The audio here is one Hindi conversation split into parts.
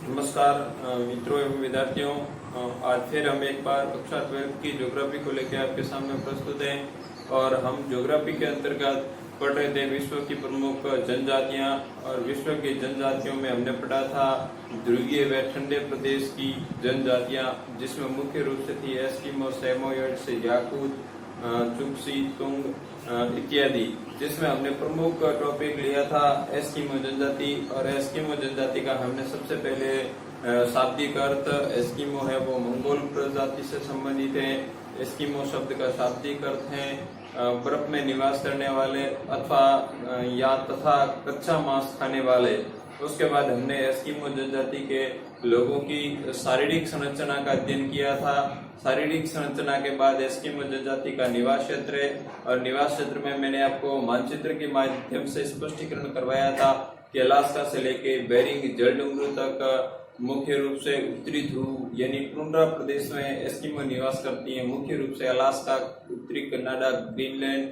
नमस्कार मित्रों एवं विद्यार्थियों। आज फिर हम एक बार कक्षा 12 की ज्योग्राफी को लेकर आपके सामने प्रस्तुत हैं और हम ज्योग्राफी के अंतर्गत पढ़ रहे थे विश्व की प्रमुख जनजातियां। और विश्व की जनजातियों में हमने पढ़ा था ध्रुवीय व ठंडे प्रदेश की जनजातियां, जिसमें मुख्य रूप से थी एस्किमो, सैमोयड्स, याकूत, चुक्सी, तुंग इत्यादि, जिसमें हमने प्रमुख टॉपिक लिया था एस्किमो जनजाति। और एस्किमो जनजाति का हमने सबसे पहले शाब्दिक अर्थ एस्किमो है वो मंगोल प्रजाति से संबंधित है। एस्किमो शब्द का शाब्दिक अर्थ है बर्फ में निवास करने वाले अथवा या तथा कच्चा मांस खाने वाले। उसके बाद हमने एस्किमो जनजाति के लोगों की शारीरिक संरचना का अध्ययन किया था। शारीरिक संरचना के बाद एस्किमो जनजाति का निवास क्षेत्र है, और निवास क्षेत्र में मैंने आपको मानचित्र के माध्यम से स्पष्टीकरण करवाया था कि अलास्का से लेके बेरिंग जलडुंगरू तक मुख्य रूप से उत्तरी ध्रुव यानी टुंड्रा प्रदेश में एस्किमो निवास करती हैं। मुख्य रूप से अलास्का, उत्तरी कनाडा, ग्रीनलैंड,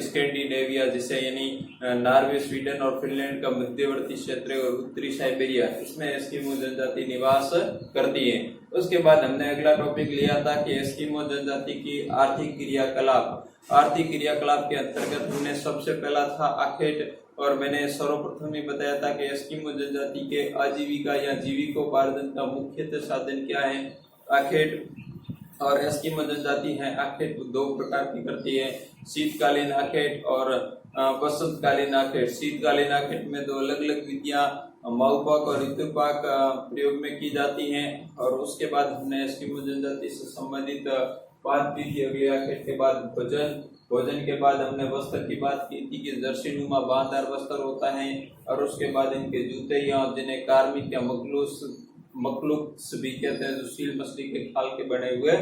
स्कैंडिनेविया जिसे यानी नॉर्वे, स्वीडन और फिनलैंड का मध्यवर्ती क्षेत्र और उत्तरी साइबेरिया, इसमें एस्किमो जनजाति निवास करती है। उसके बाद हमने अगला टॉपिक लिया था कि एस्किमो जनजाति की आर्थिक क्रियाकलाप। आर्थिक क्रियाकलाप के अंतर्गत हमने सबसे पहला था आखेट, और मैंने सर्वप्रथम ही बताया था कि एस्किमो जनजाति के आजीविका या जीविकोपार्जन का मुख्यतः साधन क्या है, आखेट। और एस्किमो जनजाति है आखेट दो प्रकार की करती है, शीतकालीन आखेट और वसंतकालीन आखेट। शीतकालीन आखेट में दो अलग अलग विधियां माउपाक और ऋतुपाक प्रयोग में की जाती हैं। और उसके बाद हमने एस्किमो जनजाति से संबंधित बात की थी। अगले आखेट के बाद भोजन के बाद हमने वस्त्र की बात की थी कि जर्सी नुमा बांधदार वस्त्र होता है। और उसके बाद इनके जूते या जिन्हें कार्मिक या मखलूस भी कहते हैं, जो सील मछली के खाल के बने हुए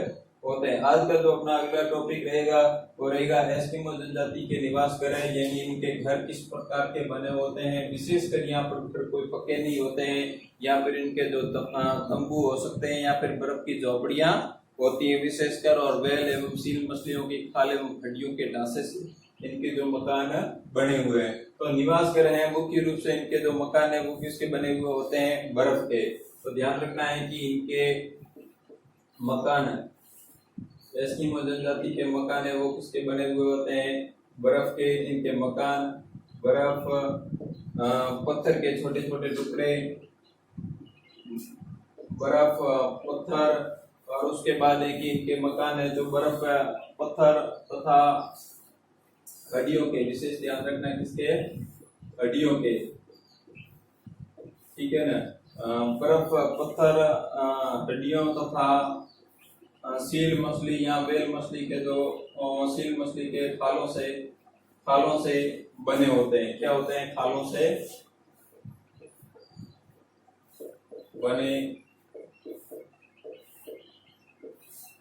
होते हैं। आज का जो अपना अगला टॉपिक रहेगा वो रहेगा एस्किमो जनजाति के निवास घर, यानी इनके घर किस प्रकार के बने होते हैं। विशेषकर यहाँ पर कोई पक्के नहीं होते हैं, या फिर इनके जो तंबू हो सकते हैं, या फिर बर्फ की झोपड़ियां होती है विशेषकर। और वेल एवं सील मछलियों की खाल एवं हड्डियों के ढांचे से इनके जो मकान बने हुए हैं। तो निवास घर है मुख्य रूप से इनके जो मकान है वो किसके बने हुए होते हैं, बर्फ के। तो ध्यान रखना है कि इनके मकान, एस्किमो जनजाति के मकान है वो किसके बने हुए होते हैं, बर्फ के। इनके मकान बर्फ, पत्थर के छोटे छोटे टुकड़े, बर्फ, पत्थर। और उसके बाद है कि इनके मकान है जो बर्फ, पत्थर तथा हड्डियों के, विशेष ध्यान रखना है किसके, हड्डियों के, ठीक है ना। बर्फ, पत्थर, हड्डियों तथा सील मछली या वेल मछली के जो सील मछली के खालों से बने होते हैं। क्या होते हैं, खालों से बने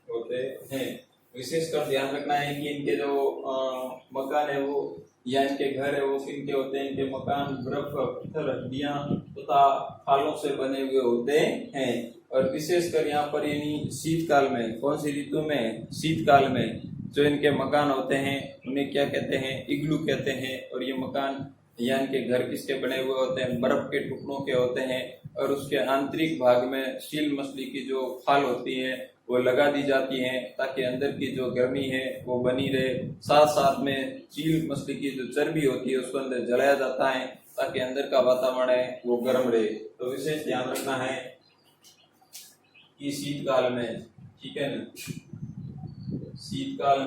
होते हैं। विशेषकर ध्यान रखना है कि इनके जो मकान है वो या इनके घर है वो किनके होते हैं, इनके मकान बर्फ, पत्थर, हड्डियां तथा खालों से बने हुए होते हैं। और विशेषकर यहाँ पर यानी शीतकाल में, कौन सी ऋतु में, शीतकाल में जो इनके मकान होते हैं उन्हें क्या कहते हैं, इग्लू कहते हैं। और ये मकान या इनके घर किसके बने हुए होते हैं, बर्फ के टुकड़ों के होते हैं। और उसके आंतरिक भाग में सील मछली की जो खाल होती है वो लगा दी जाती है ताकि अंदर की जो गर्मी है वो बनी रहे। साथ साथ में सील मछली की जो चर्बी होती है उसको अंदर जलाया जाता है ताकि अंदर का वातावरण है वो गर्म रहे। तो विशेष ध्यान रखना है कि शीतकाल में, ठीक है ना, शीतकाल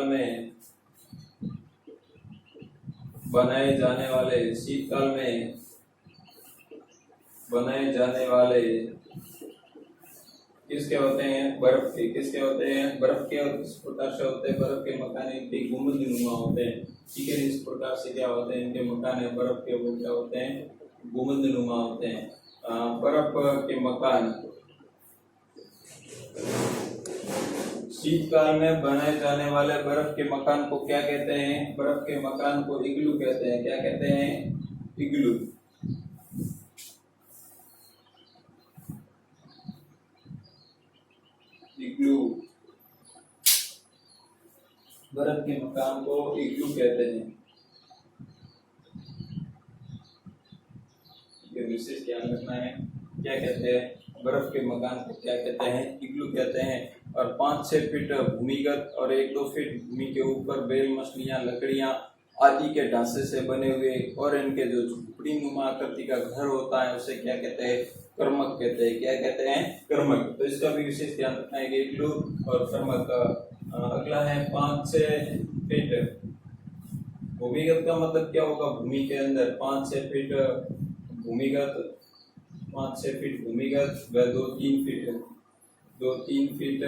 में बनाए जाने वाले किसके होते हैं, बर्फ के। किसके होते हैं, बर्फ के। और किस प्रकार से होते हैं, बर्फ के मकान इनके गुंबदनुमा होते हैं, ठीक है। इस प्रकार से क्या होते हैं, इनके मकान है बर्फ के, वो क्या होते हैं, गुंबदनुमा होते हैं। बर्फ के मकान शीतकाल में बनाए जाने वाले बर्फ के मकान को क्या कहते हैं, बर्फ के मकान को इग्लू कहते हैं। क्या कहते हैं, इग्लू। इग्लू, बर्फ के मकान को इग्लू कहते हैं। फिर विशेष ध्यान रखना है। क्या कहते हैं, बर्फ के मकान को क्या कहते हैं, इग्लू कहते हैं। और 5-6 फीट भूमिगत और 1-2 फीट भूमि के ऊपर बेल, मछलियां, लकड़ियां आदि के ढांचे से बने हुए और इनके जो झुपड़ी नुमा आकृति का घर होता है उसे क्या कहते हैं, कर्मक कहते हैं। क्या कहते हैं, कर्मक। तो इसका भी विशेष ध्यान रखना है कि इग्लू और कर्मक। अगला है 5-6 फीट भूमिगत का मतलब क्या होगा, भूमि के अंदर 5-6 फीट भूमिगत, 5-6 फीट भूमिगत व 2-3 फीट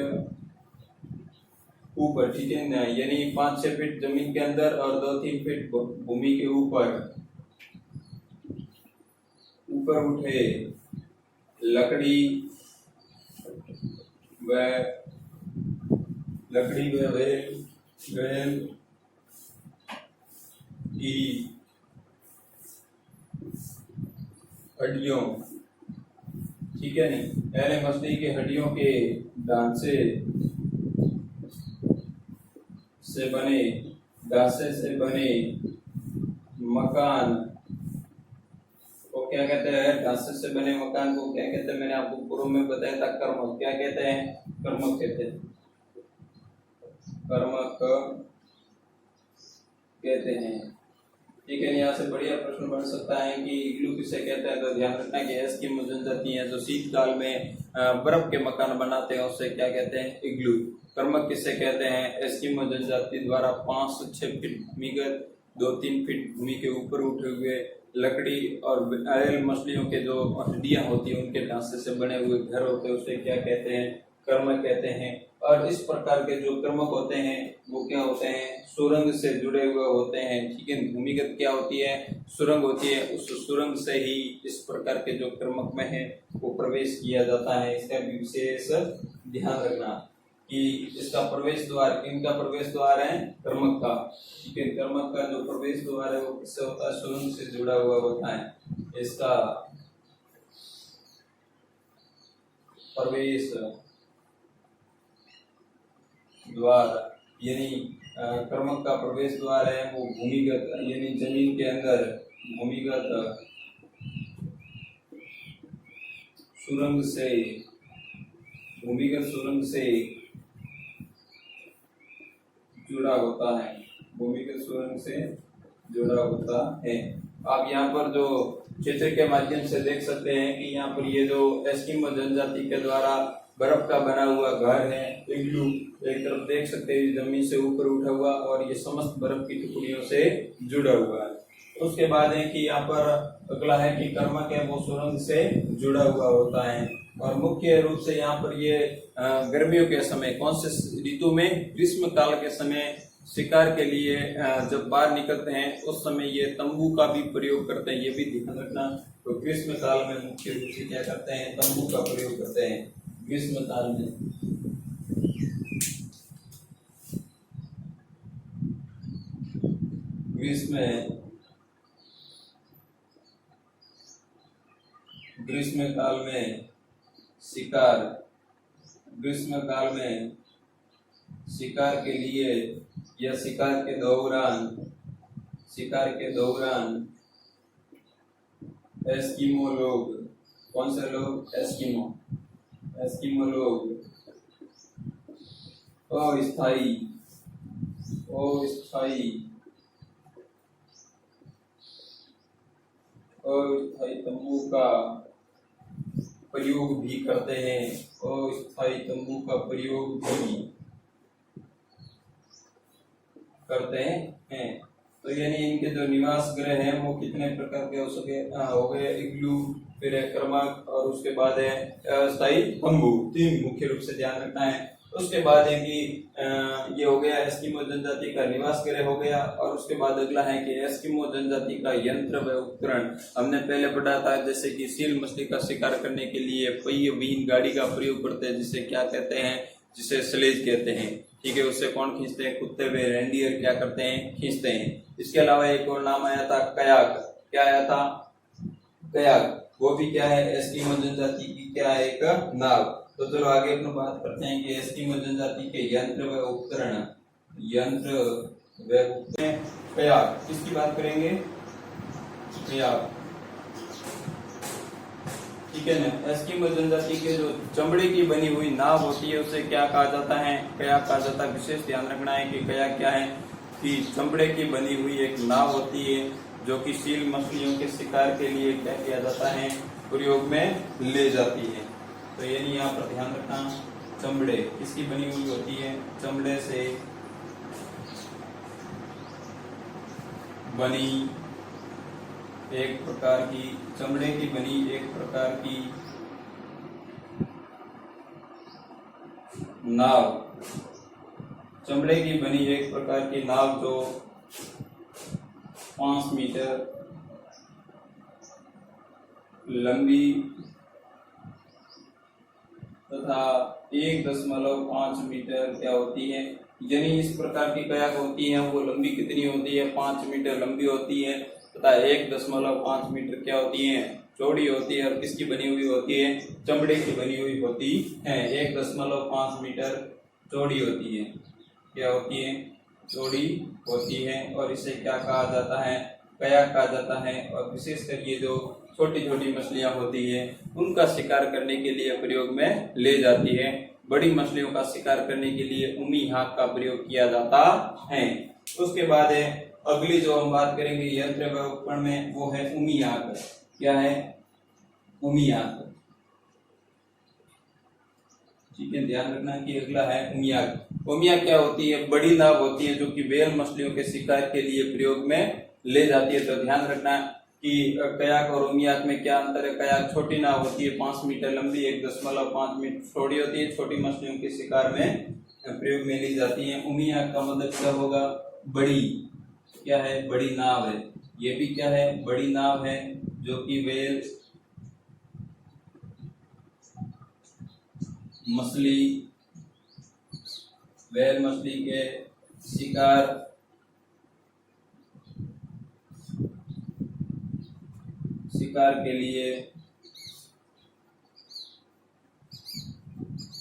ऊपर, ठीक है ना, यानी 5-6 फीट जमीन के अंदर और 2-3 फीट भूमि के ऊपर उठे लकड़ी व वेल की हड्डियों, ठीक है नहीं, पहले मछली के हड्डियों के ढांचे से बने मकान को क्या कहते हैं, ढांचे से बने मकान को क्या कहते हैं, मैंने आपको पूर्व में बताया था, कर्मक। क्या कहते हैं, कर्मक कहते हैं, कर्मक कहते हैं, ठीक है। यहाँ से बढ़िया प्रश्न बन सकता है कि इग्लू किसे कहते हैं, तो ध्यान रखना कि एस्किमो जनजाति है जो शीतकाल में बर्फ के मकान बनाते हैं उसे क्या कहते हैं, इग्लू। कर्मक किसे कहते हैं, एस्किमो जनजाति द्वारा 5-6 फीट भूमिगत 2-3 फीट भूमि के ऊपर उठे हुए लकड़ी और मछलियों के जो हड्डियां होती हैं उनके ढांचे से बने हुए घर होते हैं उसे क्या कहते हैं, कर्मक कहते हैं। और इस प्रकार के जो कर्मक होते हैं वो क्या होते हैं, सुरंग से जुड़े हुए होते हैं, ठीक है। भूमिगत क्या होती है, सुरंग होती है, उस सुरंग से ही इस प्रकार के जो कर्मक में है वो प्रवेश किया जाता है। इसका भी विशेष ध्यान रखना कि इसका प्रवेश द्वार, इनका प्रवेश द्वार है कर्मक का, ठीक है। कर्मक का जो प्रवेश द्वार है वो किससे होता है, सुरंग से जुड़ा हुआ होता है। इसका प्रवेश द्वार यानी कर्मक का प्रवेश द्वार है वो भूमिगत यानी जमीन के अंदर भूमिगत सुरंग से जुड़ा होता है, भूमिगत सुरंग से जुड़ा होता है। आप यहाँ पर जो चित्र के माध्यम से देख सकते हैं कि यहाँ पर ये जो एस्किमो जनजाति के द्वारा बर्फ का बना हुआ घर है, इग्लू, एक तरफ देख सकते हैं जमीन से ऊपर उठा हुआ और ये समस्त बर्फ की टुकड़ियों से जुड़ा हुआ है। उसके बाद है कि यहाँ पर अगला है कि कर्मक है वो सुरंग से जुड़ा हुआ होता है। और मुख्य रूप से यहाँ पर ये गर्मियों के समय, कौन से ऋतु में, ग्रीष्म काल के समय शिकार के लिए जब बाहर निकलते हैं उस समय ये तंबू का भी प्रयोग करते हैं, ये भी ध्यान रखना। तो ग्रीष्म काल में मुख्य रूप से क्या करते हैं, तंबू का प्रयोग करते हैं ग्रीष्म काल में। ग्रीष्म काल में शिकार के लिए या शिकार के दौरान एस्किमो लोग, कौन से लोग, एस्किमो लोग अस्थायी तंबू का प्रयोग भी करते हैं, अस्थायी तंबू का प्रयोग भी करते हैं। तो यानी इनके जो निवास गृह हैं वो कितने प्रकार के हो गए, इग्लू, फिर है कर्मक और उसके बाद है अस्थायी तंबू, 3 मुख्य रूप से ध्यान रखना है। उसके बाद है कि ये हो गया एस्किमो जनजाति का निवास गृह हो गया। और उसके बाद अगला है कि एस्किमो जनजाति का यंत्र व उपकरण। हमने पहले पढ़ा था जैसे कि सील मछली का शिकार करने के लिए पहिए विहीन गाड़ी का प्रयोग करते हैं, जिसे क्या कहते हैं, जिसे स्लेज कहते हैं, ठीक है। उससे कौन खींचते हैं, कुत्ते व रेंडियर क्या करते हैं, खींचते हैं। इसके अलावा एक और नाम आया था कयाक, क्या आया था, कयाक, वो भी क्या है, एस्किमो जनजाति की क्या है, एक नाव। तो चलो आगे अपनी बात करते हैं कि एस्किमो जनजाति के यंत्र व उपकरण, कयाक, किसकी बात करेंगे, कयाक। ठीक है ना। एस्किमो जनजाति के जो चमड़े की बनी हुई नाव होती है उसे क्या कहा जाता है, कयाक कहा जाता है। विशेष ध्यान रखना है कि कयाक क्या है, कि चमड़े की बनी हुई एक नाव होती है जो कि सील मछलियों के शिकार के लिए क्या किया जाता है, प्रयोग में ले जाती है। तो ये नहीं यहाँ पर ध्यान रखना, चमड़े किसकी बनी हुई होती है, चमड़े से बनी एक प्रकार की, चमड़े की बनी एक प्रकार की नाव, चमड़े की बनी एक प्रकार की नाव जो 5 मीटर लंबी तथा 1.5 मीटर क्या होती है, यानी इस प्रकार की कयाक होती है वो लंबी कितनी होती है, 5 मीटर लंबी होती है तथा 1.5 मीटर क्या होती है, चौड़ी होती है। और किसकी बनी हुई होती है, चमड़े की बनी हुई होती है। 1.5 मीटर चौड़ी होती है, क्या होती है, चौड़ी होती है। और इसे क्या कहा जाता है, कयाक कहा जाता है। और विशेषकर ये जो छोटी छोटी मछलियां होती है उनका शिकार करने के लिए प्रयोग में ले जाती है। बड़ी मछलियों का शिकार करने के लिए उमी हाक का प्रयोग किया जाता है। उसके बाद है अगली जो हम बात करेंगे यंत्र व उपकरण में, वो है उमी हाक। क्या है, उमी हाक। ठीक है, ध्यान रखना कि अगला है उमियाक। उमियाक क्या होती है, बड़ी नाव होती है जो कि व्हेल मछलियों के शिकार के लिए प्रयोग में ले जाती है। तो ध्यान रखना कि कयाक और उमियाक में क्या अंतर है। कयाक छोटी नाव होती है, 5 मीटर लंबी, 1.5 मीटर चौड़ी होती है, छोटी मछलियों के शिकार में प्रयोग में ली जाती है। उमियाक का मतलब क्या होगा, बड़ी, क्या है, बड़ी नाव है। ये भी क्या है, बड़ी नाव है जो कि व्हेल मछली के शिकार के लिए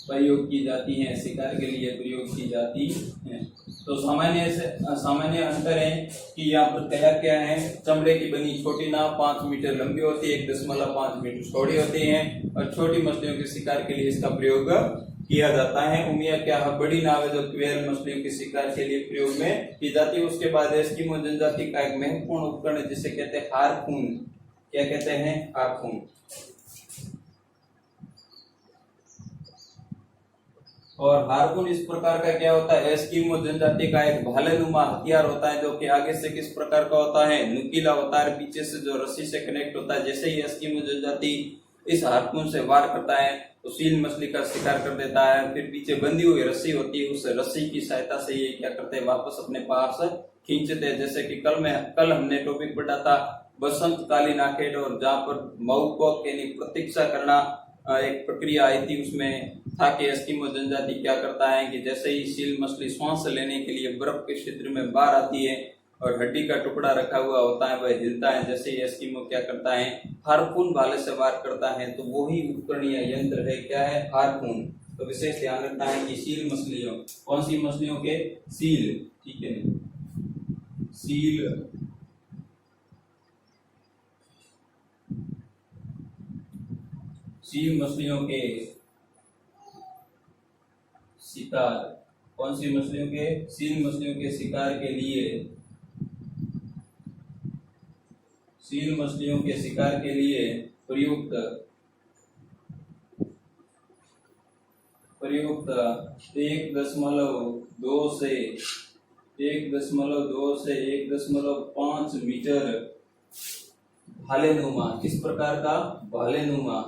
प्रयोग की जाती है, शिकार के लिए प्रयोग की जाती है। तो सामान्य अंतर है कि यहाँ पर कयाक क्या है, चमड़े की बनी छोटी नाव 5 मीटर लंबी होती है, 1.5 मीटर चौड़ी होती है और छोटी मछलियों के शिकार के लिए इसका प्रयोग किया जाता है। उमियाक क्या है, बड़ी नाव है जो व्हेल मछलियों के शिकार के लिए प्रयोग में की जाती है। उसके बाद एस्किमो जनजाति का एक महत्वपूर्ण उपकरण है जिसे कहते हैं हार्पून। क्या कहते हैं, हार्पून। और हार्पून इस प्रकार का क्या होता है, एस्किमो जनजाति का एक भालेनुमा हथियार होता है जो कि आगे से किस प्रकार का होता है, नुकीला होता है, पीछे से जो रस्सी से कनेक्ट होता है। जैसे ही एस्किमो जनजाति इस हार्पून से वार करता है तो सील मछली का शिकार कर देता है। फिर पीछे बंधी हुई रस्सी होती है, उस रस्सी की सहायता से ये क्या करते हैं, वापस अपने पास खींचते हैं। जैसे कि कल हमने टॉपिक पढ़ा था बसंतकालीन आखेट, और जहाँ पर मऊपोक यानी प्रतीक्षा करना एक प्रक्रिया आई थी, उसमें था कि एस्किमो जनजाति क्या करता है कि जैसे ही सील मछली श्वास लेने के लिए बर्फ के क्षेत्र में बाहर आती है और हड्डी का टुकड़ा रखा हुआ होता है वह हिलता है, जैसे ही एस्किमो क्या करता है, हार्पून भाले से वार करता है। तो वही उपकरण या यंत्र है, क्या है, हार्पून। तो विशेष ध्यान रखना है कि सील मछलियों, कौन सी मछलियों के, सील, ठीक है, सील मछलियों के शिकार, कौन सी मछलियों के, सील मछलियों के शिकार के लिए, सील मछलियों के शिकार के लिए प्रयुक्त 1.2 से 1.5 मीटर भालेनुमा, किस प्रकार का, भालेनुमा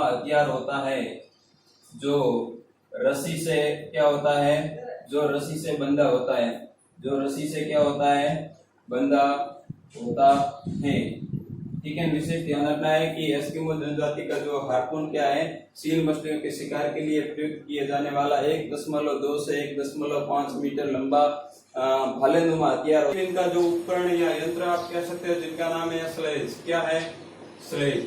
हथियार होता है जो रस्सी से क्या होता है, जो रस्सी से बंधा होता है, जो रस्सी से क्या होता है, बंधा होता है। ठीक है, विशेष ध्यान रखना है कि एस्किमो जनजाति का जो हार्पून क्या है, सील मछलियों के शिकार के लिए प्रयुक्त किया जाने वाला 1.2 से 1.5 मीटर लंबा भालेनुमा हथियार। इनका जो उपकरण या यंत्र आप कह सकते हो जिनका नाम है स्लेज। क्या है, स्लेज।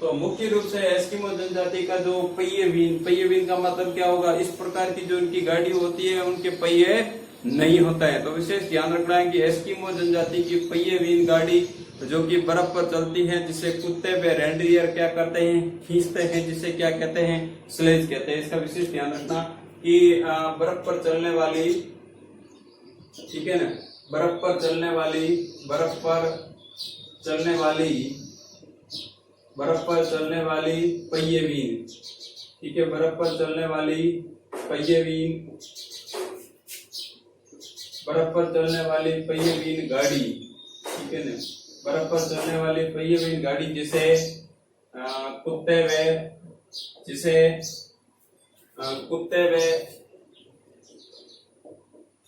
तो मुख्य रूप से एस्किमो जनजाति का जो पहिए बीन का मतलब क्या होगा, इस प्रकार की जो उनकी गाड़ी होती है उनके पहिए नहीं होता है। तो विशेष ध्यान रखना है कि एस्किमो जनजाति की पहिए विहीन गाड़ी जो कि बर्फ पर चलती है, जिसे कुत्ते व रेंडियर क्या करते हैं, खींचते हैं, जिसे क्या कहते हैं, स्लेज कहते हैं। इसका विशेष ध्यान रखना कि बर्फ पर चलने वाली, ठीक है ना, बर्फ पर चलने वाली पहिए विहीन, ठीक है, बर्फ पर चलने वाली पहिए विहीन गाड़ी, ठीक है ना, बर्फ पर चलने वाली पहिए विहीन गाड़ी जिसे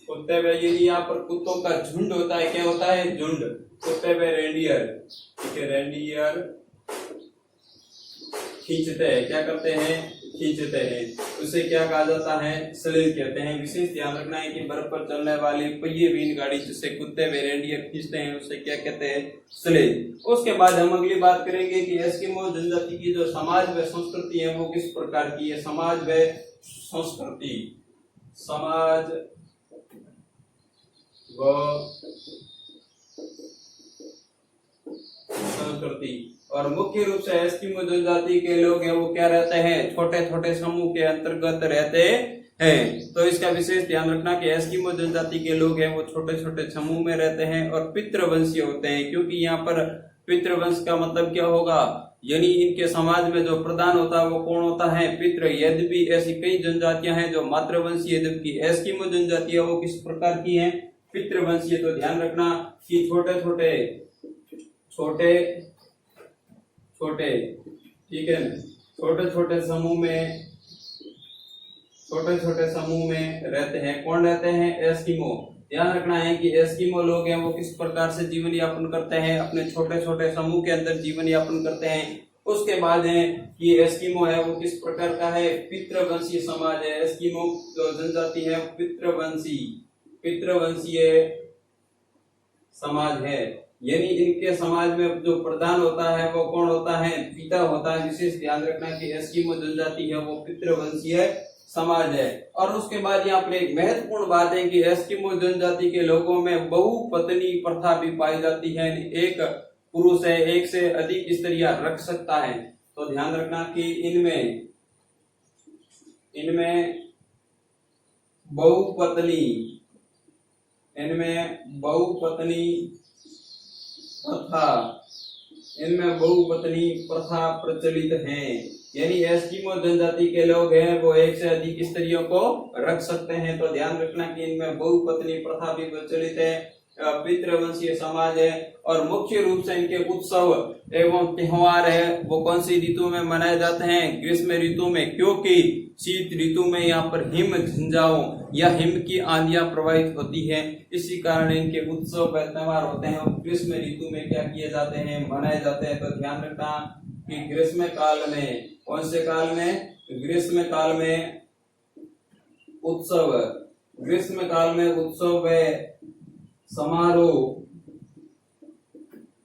कुत्ते व यदि यहाँ पर कुत्तों का झुंड होता है, क्या होता है, झुंड, कुत्ते व रेंडियर, ठीक है, रेंडियर खींचते हैं, क्या करते हैं, खींचते हैं, उसे क्या कहा जाता है, स्लेज कहते हैं। विशेष ध्यान रखना है कि बर्फ पर चलने वाली पहिए विहीन गाड़ी जिसे कुत्ते व रेंडियर खींचते हैं उसे क्या कहते हैं, स्लेज। उसके बाद हम अगली बात करेंगे कि एस्किमो जनजाति की जो समाज व संस्कृति है वो किस प्रकार की है। समाज व संस्कृति, और मुख्य रूप से एस्किमो जनजाति के लोग हैं वो क्या रहते हैं, छोटे छोटे समूह के अंतर्गत रहते हैं। तो इसका विशेष ध्यान रखना कि एस्किमो जनजाति के लोग हैं वो छोटे छोटे समूह में रहते हैं और पितृवंशीय होते हैं, क्योंकि यहाँ पर पितृवंश का मतलब क्या होगा, यानी इनके समाज में जो प्रधान होता है वो कौन होता है, पितृ। यद्यपि ऐसी कई जनजातियां हैं जो मातृवंशीय, जबकि एस्किमो जनजाति है वो किस प्रकार की है, पितृवंशीय। तो ध्यान रखना कि छोटे छोटे, ठीक है, छोटे छोटे समूह में रहते हैं। कौन रहते हैं, एस्किमो। ध्यान रखना है कि एस्किमो लोग हैं वो किस प्रकार से जीवन यापन करते हैं, अपने छोटे छोटे समूह के अंदर जीवन यापन करते हैं। उसके बाद है कि एस्किमो है वो किस प्रकार का है, पितृवंशीय समाज है। एस्किमो जो जनजाति है पितृवंशीय समाज है, यानी इनके समाज में जो प्रधान होता है वो कौन होता है, पिता होता है। विशेष ध्यान रखना कि एस्किमो जनजाति है वो पितृवंशीय समाज है। और उसके बाद यहाँ पर एक महत्वपूर्ण बात है कि एस्किमो जनजाति के लोगों में बहुपत्नी प्रथा भी पाई जाती है, एक पुरुष है एक से अधिक स्त्रियां रख सकता है। तो ध्यान रखना कि इनमें बहुपत्नी प्रथा प्रचलित है, यानी एस्किमो जनजाति के लोग हैं वो एक से अधिक स्त्रियों को रख सकते हैं। तो ध्यान रखना कि इनमें बहुपत्नी प्रथा भी प्रचलित है, पितृवंशीय समाज है, और मुख्य रूप से इनके उत्सव एवं त्योहार है वो कौन सी ऋतु में मनाए जाते हैं, ग्रीष्म ऋतु में, क्योंकि शीत ऋतु में यहाँ पर हिम झंझाओं या हिम की आंधियां प्रवाहित होती है, इसी कारण इनके उत्सव व त्योहार होते हैं और ग्रीष्म ऋतु में क्या किए जाते हैं, मनाए जाते हैं। तो ध्यान रखना कि ग्रीष्म काल में, कौन से काल में, ग्रीष्म काल में उत्सव व समारोह,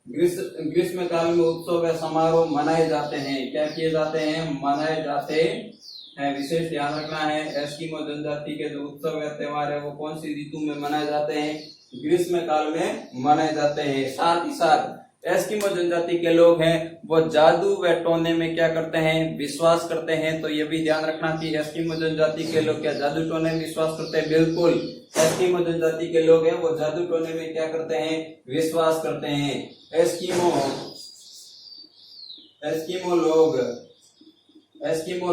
ग्रीष्म काल में उत्सव व समारोह मनाए जाते हैं। क्या किए जाते हैं, मनाए जाते हैं। विशेष ध्यान रखना है एस्किमो जनजाति के जो उत्सव व त्योहार है वो कौन सी ऋतु में मनाए जाते हैं, ग्रीष्म काल में मनाए जाते हैं। साथ ही साथ एस्किमो जनजाति के लोग हैं वो जादू व टोने में क्या करते हैं, विश्वास करते हैं। तो ये भी ध्यान रखना कि एस्किमो जनजाति के लोग क्या जादू टोने में विश्वास करते हैं, बिल्कुल। एस्किमो जनजाति के लोग हैं वो जादू टोने में क्या करते हैं, विश्वास करते हैं। एस्किमो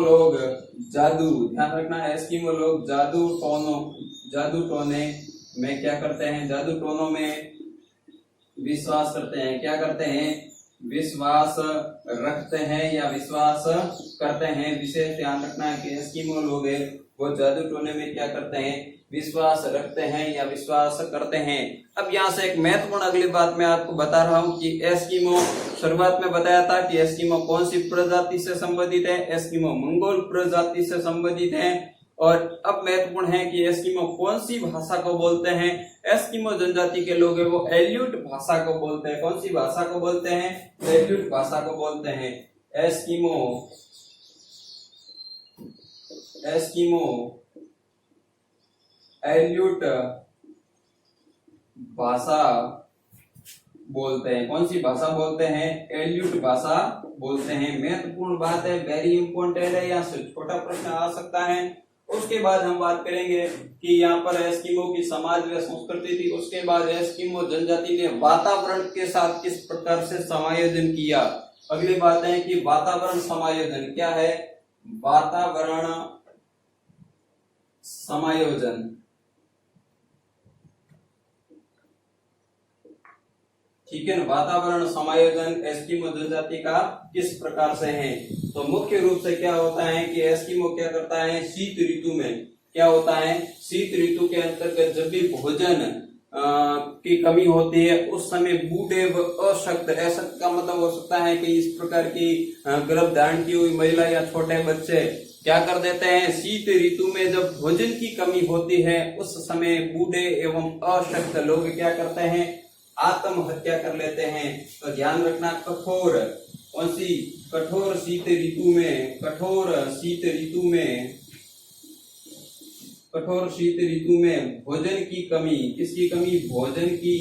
लोग जादू, ध्यान रखना एस्किमो लोग जादू टोने में क्या करते हैं, जादू टोनों में विश्वास करते हैं। क्या करते हैं, विश्वास रखते हैं या विश्वास करते हैं। विशेष ध्यान रखना है कि एस्किमो लोग हैं वो जादू टोने में क्या करते हैं, विश्वास रखते हैं या विश्वास करते हैं। अब यहाँ से एक महत्वपूर्ण अगली बात मैं आपको बता रहा हूँ कि एस्किमो, शुरुआत में बताया था कि एस्किमो कौन सी प्रजाति से संबंधित है, एस्किमो मंगोल प्रजाति से संबंधित है। और अब महत्वपूर्ण है कि एस्किमो कौन सी भाषा को बोलते हैं। एस्किमो जनजाति के लोग हैं वो एल्यूट भाषा को बोलते हैं। कौन सी भाषा को बोलते हैं, एल्यूट भाषा को बोलते हैं। एस्किमो एल्यूट भाषा बोलते हैं। कौन सी भाषा बोलते हैं? एल्यूट भाषा बोलते हैं। महत्वपूर्ण बात है, वेरी इंपॉर्टेंट है, यहाँ से छोटा प्रश्न आ सकता है। उसके बाद हम बात करेंगे कि यहाँ पर एस्किमो की समाज व संस्कृति थी। उसके बाद एस्किमो जनजाति ने वातावरण के साथ किस प्रकार से समायोजन किया। अगली बात है कि वातावरण समायोजन क्या है? वातावरण समायोजन, ठीक है ना। वातावरण समायोजन एस्किमो जनजाति का किस प्रकार से है? तो मुख्य रूप से क्या होता है कि एस्किमो क्या करता है, शीत ऋतु में क्या होता है, शीत ऋतु के अंतर्गत जब भी भोजन की कमी होती है उस समय बूढ़े व अशक्त, अशक्त का मतलब हो सकता है कि इस प्रकार की गर्भ धारण की हुई महिला या छोटे बच्चे क्या कर देते हैं, शीत ऋतु में जब भोजन की कमी होती है उस समय बूढ़े एवं अशक्त लोग क्या करते हैं, आत्महत्या कर लेते हैं। तो ध्यान रखना, कठोर, कौन सी? कठोर शीत ऋतु में, कठोर शीत ऋतु में, कठोर शीत ऋतु में भोजन की कमी, किसकी कमी? भोजन की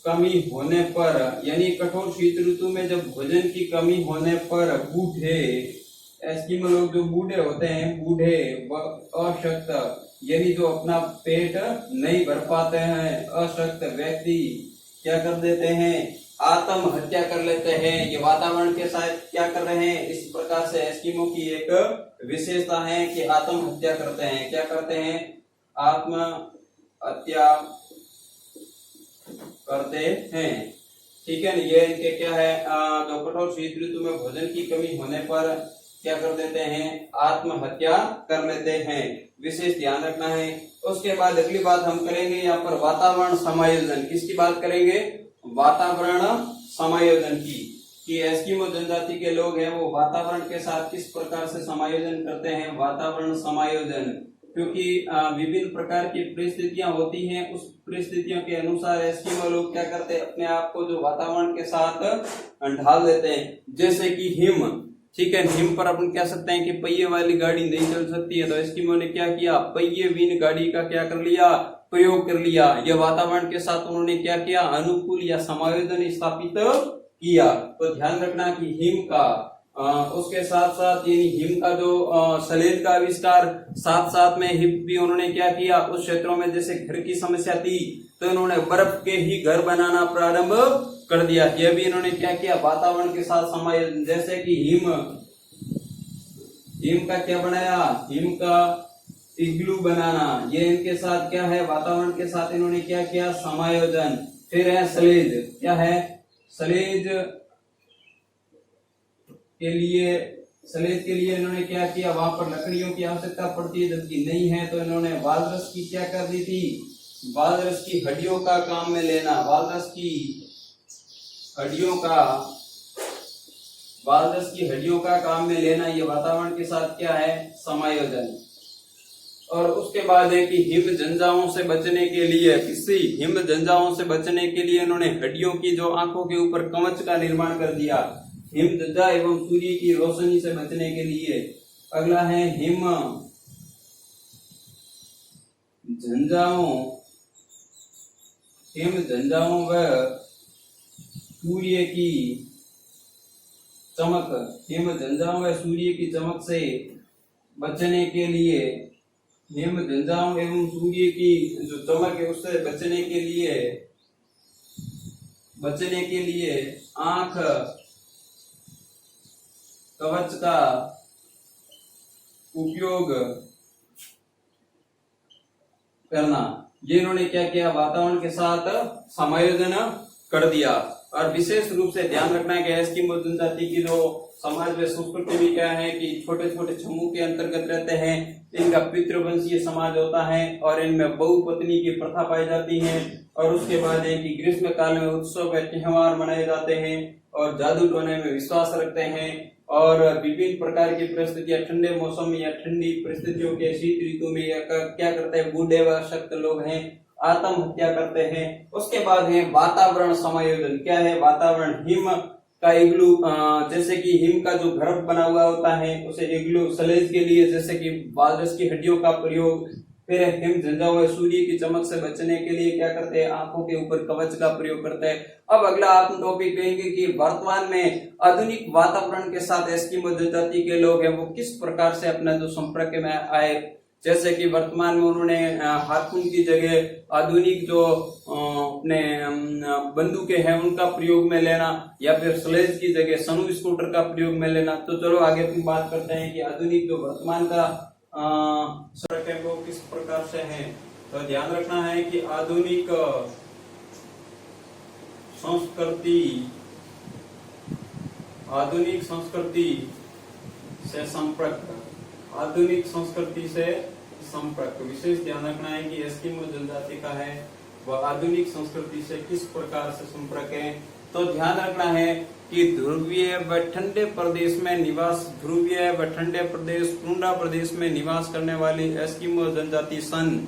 कमी होने पर, यानी कठोर शीत ऋतु में जब भोजन की कमी होने पर बूढ़े, एस्किमो लोग जो बूढ़े होते हैं, बूढ़े व अशक्त, यानी जो अपना पेट नहीं भर पाते हैं, अशक्त व्यक्ति क्या कर देते हैं, आत्महत्या कर लेते हैं। ये वातावरण के साथ क्या कर रहे हैं, इस प्रकार से एस्किमो की एक विशेषता है कि आत्महत्या करते हैं। क्या करते हैं? आत्महत्या करते हैं, ठीक है। ये इनके क्या है, जो कठोर शीत ऋतु में भोजन की कमी होने पर क्या कर देते हैं, आत्महत्या कर लेते हैं। विशेष ध्यान रखना है। उसके बाद अगली बात हम करेंगे यहाँ पर वातावरण समायोजन। किसकी बात करेंगे? वातावरण समायोजन की, कि एस्किमो जनजाति के लोग हैं वो वातावरण के साथ किस प्रकार से समायोजन करते हैं। वातावरण समायोजन, क्योंकि विभिन्न प्रकार की परिस्थितियां होती हैं, उस परिस्थितियों के अनुसार एस्किमो लोग क्या करते हैं, अपने आप को जो वातावरण के साथ ढाल देते हैं। जैसे कि हिम, ठीक है, हिम पर अपन कह सकते हैं कि पहिए वाली गाड़ी नहीं चल सकती है, तो एस्किमो ने क्या किया, पहिए विहीन गाड़ी का क्या कर लिया, प्रयोग कर लिया। यह वातावरण के साथ उन्होंने क्या किया, अनुकूल या समायोजन स्थापित किया। तो ध्यान रखना कि हिम का उसके साथ साथ यानी हिम का जो सलेज का आविष्कार, साथ साथ में हिम भी उन्होंने क्या किया, उस क्षेत्रों में जैसे घर की समस्या थी तो इन्होंने बर्फ के ही घर बनाना प्रारंभ कर दिया। यह भी इन्होंने क्या किया, वातावरण के साथ समायोजन। जैसे कि हिम का क्या बनाया, हिम का इग्लू बनाना, ये इनके साथ क्या है, वातावरण के साथ इन्होंने क्या किया, समायोजन। फिर है सलेज, क्या है, सलेज के लिए इन्होंने क्या किया, वहां पर लकड़ियों की आवश्यकता पड़ती है जबकि नहीं है, तो इन्होंने वालरस की क्या कर दी थी, वालरस की हड्डियों का काम में लेना, वालरस की हड्डियों का काम में लेना, ये वातावरण के साथ क्या है, समायोजन। और उसके बाद है कि हिम जंजाओं से बचने के लिए, किसी हिम जंजाओं से बचने के लिए इन्होंने हड्डियों की जो आंखों के ऊपर कवच का निर्माण कर दिया, हिम जंजा एवं सूर्य की रोशनी से बचने के लिए। अगला है हिम जंजाओं व सूर्य की चमक, हिम जंजाओं व सूर्य की चमक से बचने के लिए, हिम जंजाओं एवं सूर्य की जो चमक है उससे बचने के लिए आंख कवच का उपयोग करना, ये इन्होंने क्या किया, वातावरण के साथ समायोजन कर दिया। और विशेष रूप से ध्यान रखना है कि एस्किमो जनजाति की जो समाज में संस्कृति भी क्या है कि छोटे छोटे समूह के अंतर्गत रहते हैं, इनका पितृवंशीय समाज होता है और इनमें बहुपत्नी की प्रथा पाई जाती है। और उसके बाद है कि ग्रीष्म काल में उत्सव व त्योहार मनाए जाते हैं और जादू टोने में विश्वास रखते हैं। और विभिन्न प्रकार की परिस्थितियां, ठंडे मौसम या ठंडी परिस्थितियों के शीत ऋतु में क्या करते हैं, बूढ़े व अशक्त लोग हैं, आत्महत्या करते हैं। उसके बाद है वातावरण समायोजन, क्या है, वातावरण, हिम का इग्लू, जैसे कि हिम का जो घर बना हुआ होता है उसे इग्लू, सलेज के लिए जैसे कि बालरस की हड्डियों का प्रयोग, फिर हिम झंझा हुआ सूर्य की चमक से बचने के लिए क्या करते हैं, आंखों के ऊपर कवच का प्रयोग करते हैं। अब अगला आप टॉपिक कहेंगे कि वर्तमान में आधुनिक वातावरण के साथ एस्किमो जनजाति के लोग हैं वो किस प्रकार से अपना जो संपर्क में आए, जैसे कि वर्तमान में उन्होंने हार्पून की जगह आधुनिक जो अपने बंदूकें हैं उनका प्रयोग में लेना, या फिर स्लेज की जगह सनु स्कूटर का प्रयोग में लेना। तो चलो आगे फिर बात करते हैं कि आधुनिक जो वर्तमान का सड़क है वो किस प्रकार से है। तो ध्यान रखना है कि आधुनिक संस्कृति से संपर्क, आधुनिक संस्कृति से संपर्क विशेष ध्यान रखना है कि एस्किमो जनजाति का है वह आधुनिक संस्कृति से किस प्रकार से संपर्क है। तो ध्यान रखना है कि ध्रुवीय व ठंडे प्रदेश में निवास, ध्रुवीय व ठंडे प्रदेश टुंड्रा प्रदेश में निवास करने वाली एस्किमो जनजाति सन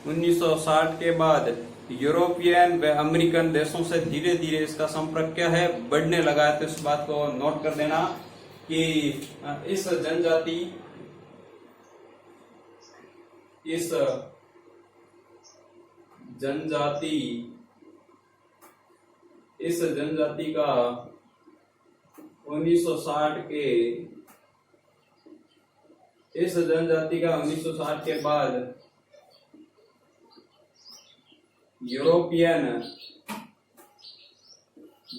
1960 के बाद यूरोपियन व अमेरिकन देशों से धीरे धीरे इसका संपर्क क्या है, बढ़ने लगा है। तो इस बात को नोट कर देना कि इस जनजाति का 1960 के बाद यूरोपियन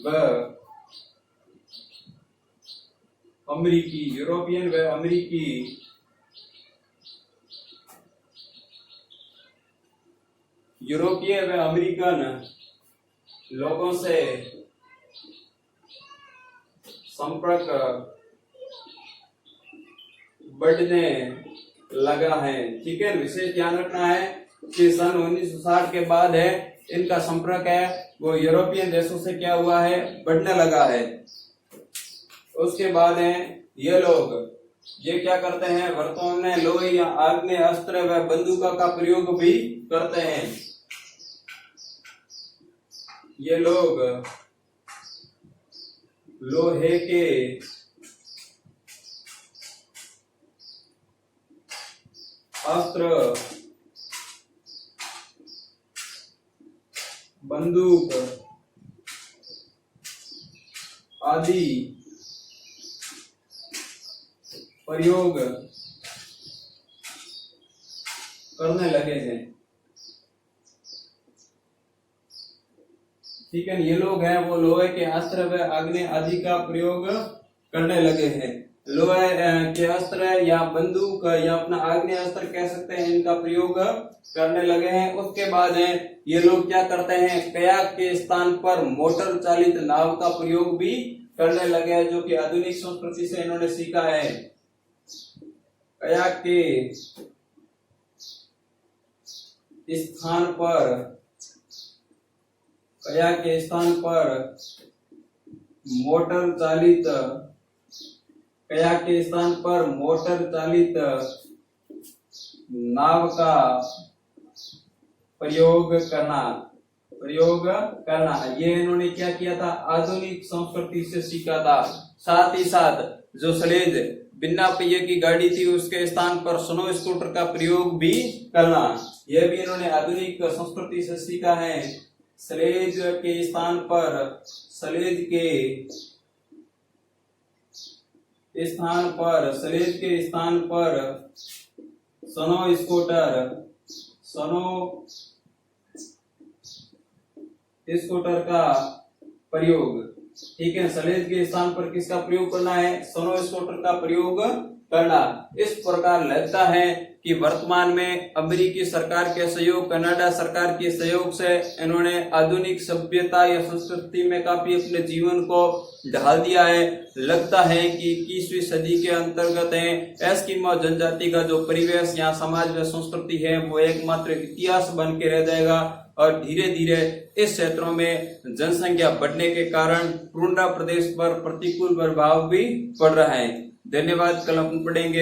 व अमेरिकन लोगों से संपर्क बढ़ने लगा है। ठीक है, विशेष ध्यान रखना है कि सन 1960 के बाद है इनका संपर्क है वो यूरोपियन देशों से क्या हुआ है, बढ़ने लगा है। उसके बाद है ये क्या करते हैं, वर्तमान में लोहे या आग्नेय अस्त्र व बंदूकों का प्रयोग भी करते हैं। ये लोग लोहे के अस्त्र, बंदूक आदि प्रयोग करने लगे हैं। ठीक है, ये लोग हैं वो लोहे के अस्त्र व आग्नेय आदि का प्रयोग करने लगे हैं। लोहे के अस्त्र या बंदूक या अपना आग्नेय अस्त्र कह सकते हैं, इनका प्रयोग करने लगे हैं। उसके बाद है ये लोग क्या करते हैं, कयाक के स्थान पर मोटर चालित नाव का प्रयोग भी करने लगे हैं, जो कि आधुनिक संस्कृति से इन्होंने सीखा है। कयाक के स्थान पर मोटर चालित नाव का प्रयोग करना ये इन्होंने क्या किया था, आधुनिक संस्कृति से सीखा था। साथ ही साथ जो स्लेज बिना पहिए की गाड़ी थी उसके स्थान पर स्नो स्कूटर का प्रयोग भी करना, यह भी इन्होंने आधुनिक संस्कृति से सीखा है। स्लेज के स्थान पर स्नो स्कूटर का प्रयोग। ठीक है, स्लेज के स्थान पर किसका प्रयोग करना है, स्नो स्कूटर का प्रयोग करना। इस प्रकार लगता है कि वर्तमान में अमेरिकी सरकार के सहयोग, कनाडा सरकार के सहयोग से इन्होंने आधुनिक सभ्यता या संस्कृति में काफी अपने जीवन को ढाल दिया है। लगता है कि 21वीं सदी के अंतर्गत है एस्किमो जनजाति का जो परिवेश या समाज व संस्कृति है वो एकमात्र इतिहास बन के रह जाएगा और धीरे धीरे इस क्षेत्रों में जनसंख्या बढ़ने के कारण टुंड्रा प्रदेश पर प्रतिकूल प्रभाव भी पड़ रहा है। धन्यवाद, कल अपन पढ़ेंगे।